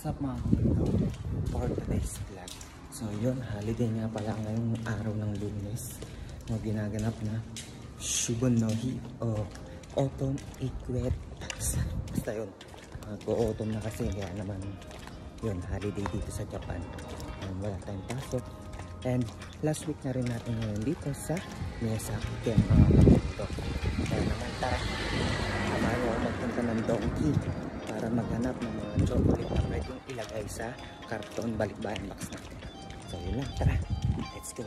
What's up mga kapatid for today's vlog. So yun, holiday nga pala ngayong araw ng Lunes na ginaganap na Shubon no Hi o Autumn Equinox. Basta yun, mag-autumn na kasi kaya naman yun, holiday dito sa Japan and wala tayong pasok. And last week na rin natin ngayon dito sa Miyazaki Ken mga kapatid. Kaya naman tara, samahan nyo magpunta ng Donkey para maghanap ng mga chocolate na pwedeng ilagay sa karton balikbayan box natin. So yun lang, tara, let's go.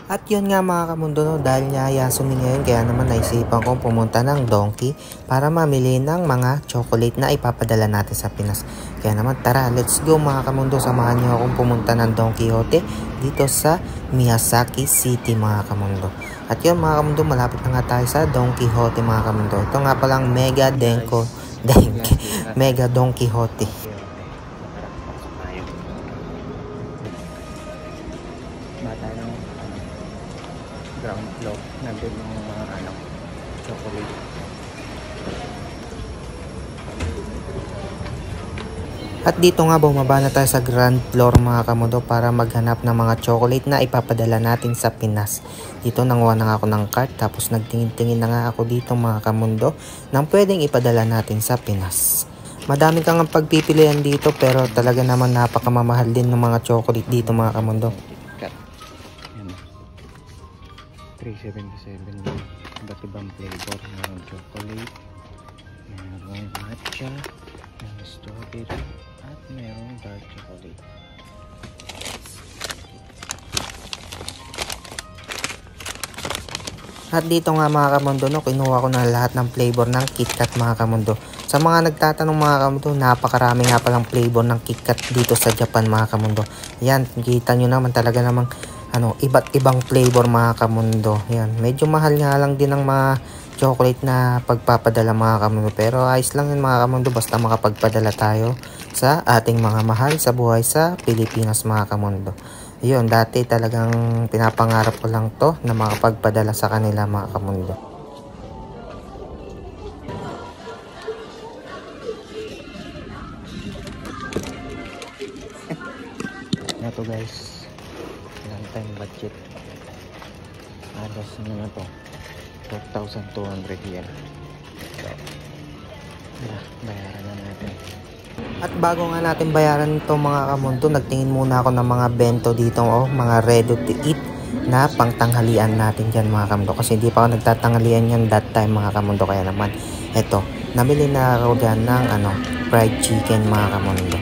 At yun nga mga kamundo, no, dahil yayasun ngayon kaya naman naisipan kong pumunta ng Donkey para mamili ng mga chocolate na ipapadala natin sa Pinas. Kaya naman tara, let's go mga kamundo, samahan niyo akong pumunta ng Don Quijote dito sa Miyazaki City mga kamundo. At yun mga kamundo, malapit na nga tayo sa Don Quijote mga kamundo. Ito nga palang Mega Don Quijote. Ground floor, nandun yung mga chocolate. At dito nga bumaba na tayo sa ground floor mga kamundo para maghanap ng mga chocolate na ipapadala natin sa Pinas. Dito nanguha na nga ako ng cart, tapos nagtingin-tingin na nga ako dito mga kamundo nang pwedeng ipadala natin sa Pinas. Madami kang pagpipilian dito pero talaga naman napakamamahal din ng mga chocolate dito mga kamundo. 377 iba't ibang flavor, mayroong chocolate, mayroong matcha, mayroong strawberry at mayroong dark chocolate. At dito nga mga kamundo, no, kinuha ko na lahat ng flavor ng KitKat mga kamundo. Sa mga nagtatanong mga kamundo, napakarami nga palang flavor ng KitKat dito sa Japan mga kamundo. Yan, kita nyo naman talaga namang iba't ibang flavor mga kamundo. Yan, medyo mahal nga lang din ang mga chocolate na pagpapadala mga kamundo. Pero ayos lang yun mga kamundo, basta makapagpadala tayo sa ating mga mahal sa buhay sa Pilipinas mga kamundo. Yun, dati talagang pinapangarap ko lang to na makapagpadala sa kanila mga kamundo. Ito guys, lang tayong budget. Alas na to 4,200 yen. So, bayaran na natin. At bago nga natin bayaran ito mga kamundo, nagtingin muna ako ng mga bento dito, mga ready to eat na pangtanghalian natin dyan mga kamundo. Kasi hindi pa ako nagtatanghalian yan that time mga kamundo. Kaya naman, eto, namili na ako dyan ng fried chicken mga kamundo.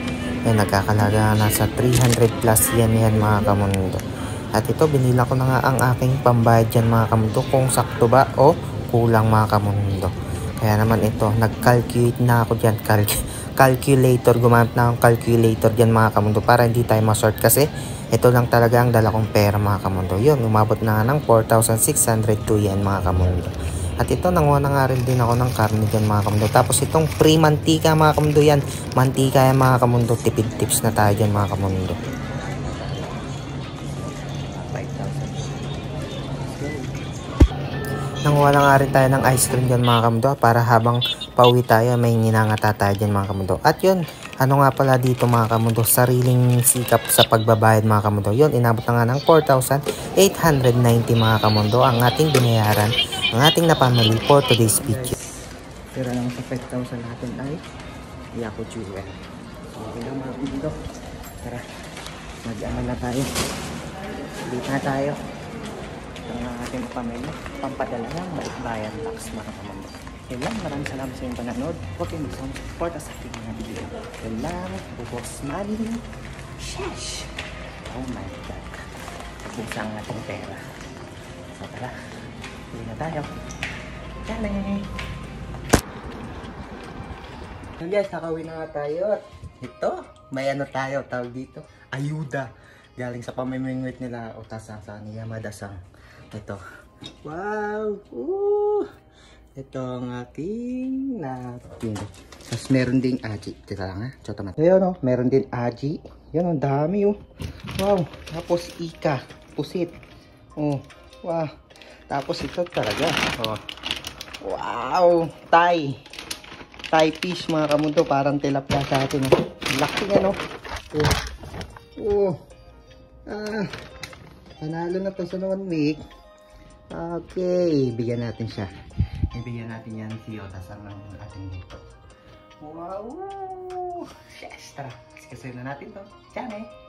Yan, nagkakalaga nasa 300 plus yan mga kamundo. At ito, binila ko na nga ang aking pambayad dyan mga kamundo, kung sakto ba o kulang mga kamundo. Kaya naman ito, nag-calculate na ako dyan, calculator, gumamit na akong calculator dyan mga kamundo para hindi tayo ma-short kasi ito lang talaga ang dala kong pera mga kamundo. Yun, umabot na ng 4,602 yen mga kamundo. At ito, nanguha na nga rin din ako ng karne dyan mga kamundo. Tapos itong free mantika mga kamundo yan. Mantika yan mga kamundo. Tipid tips na tayo dyan mga kamundo. 5,000. Nanguha na nga rin tayo ng ice cream dyan mga kamundo para habang pauwi tayo may ninangata tayo dyan mga kamundo. At yun, ano nga pala dito mga kamundo, sariling sikap sa pagbabayad mga kamundo. Yun, inabot na nga ng 4,890 mga kamundo ang ating binayaran, ang ating napamali for today's video. Pero lang sa 5,000 natin ay Yaku Jewel. So, okay lang mga kamundo. Tara, mag-ano na tayo. Dito na tayo. Ang ating pamilya, pampadala ng balikbayan box mga kamundo. Yun lang, maraming salamat sa inyong panonood. Huwag kayong mag-support sa ating mga video. Yun lang, Bubos Money. Sheesh! Oh my God. Buksa ang ating pera. So tara, hindi na tayo. Challenge! So guys, nakawin na nga tayo. Ito, may tayo, tawag dito, ayuda. Galing sa pamimingwit nila Otasang sa ni Yamada-san. Ito. Wow! Ito ang aking napkin. Tapos meron ding aji. Tira lang ha. Chota man. Ayun meron din aji. Yan, ang dami Wow. Tapos ika. Pusit. Wow. Tapos ito talaga. Wow. Thai. Thai fish mga kamundo, parang tilapia sa atin. Oh. Laki nga no. Panalo na to sa 1 week. Okay, bigyan natin siya. Ibigyan natin yan si Yotas ang ating dito. Wow! Yes, tara. Kasi na natin to. Tiyan eh.